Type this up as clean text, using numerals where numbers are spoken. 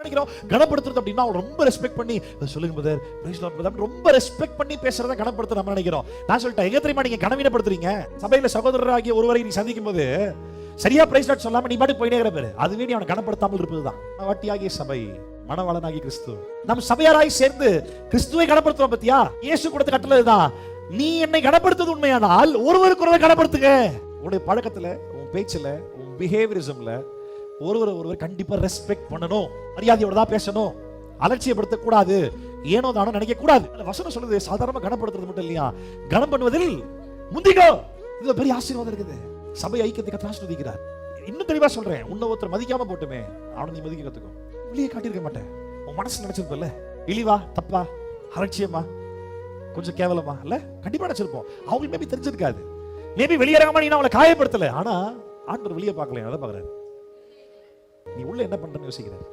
நினைக்கிறோம் கனப்படுத்துறது அப்படின்னா ரொம்ப ரெஸ்பெக்ட் பண்ணி சொல்லுங்க பிரதர், பிரைஸ் லார்ட் பிரதர், ரொம்ப ரெஸ்பெக்ட் பண்ணி பேசுறத கனப்படுத்த நம்ம நினைக்கிறோம். நான் சொல்லிட்டேன், எங்க தெரியுமா நீங்க கனவீனப்படுத்துறீங்க? சபையில சகோதரராகிய ஒருவரை நீ சந்திக்கும் போது சரியா பிரைஸ் லார்ட் சொல்லாம நீ பாட்டு போயிட்டே இருக்கிற, அதுவே நீ அவனை கனப்படுத்தாமல் இருப்பதுதான். வாட்டியாகிய சபை, மணவாளனாகிய கிறிஸ்து, நம்ம சபையாராய் சேர்ந்து கிறிஸ்துவை கனப்படுத்துறோம். பத்தியா, இயேசு கொடுத்த கட்டளைதான், நீ என்னை கனப்படுத்துவது உண்மையானால் ஒருவருக்கு ஒருவர் கனப்படுத்துங்க. உன்னுடைய பழக்கத்துல, உன் பேச்சுல, உன் பிஹேவியரிசம்ல ஒருவர் கண்டிப்பா ரெஸ்பெக்ட் பண்ணணும், மரியாதையோட தான் பேசணும், அலட்சியப்படுத்த கூடாது, ஏனோ தானோ நினைக்க கூடாது. வசனம் சொல்லுது சாதாரணமா கனப்படுத்துறது மட்டும் இல்லையா, கனம் பண்ணுவதில் முந்திக்கோ. இது பெரிய ஆசீர்வாதம் இருக்குது. சபை ஐக்கியத்தை கர்த்தர் ஆசீர்வதிக்கிறார். இன்னும் தெளிவா சொல்றேன், உன்னை ஒருத்தர் மதிக்காம போட்டுமே அவனை நீ மதிக்க கத்துக்கோ. வெளியே காட்டியிருக்க மாட்டேன், உன் மனசு நினைச்சிருப்பல்ல, இழிவா, தப்பா, அலட்சியமா, கொஞ்சம் கேவலமா இல்ல, கண்டிப்பா நினைச்சிருப்போம். அவங்களுக்கு மேபி தெரிஞ்சிருக்காது, மேபி வெளியேறாம நீ அவளை காயப்படுத்தல, ஆனா ஆண்டவர் வெளியே பார்க்கல, அதை பாக்குறாரு. நீ உள்ள என்ன பண்றன்னு யோசிக்கிறார்.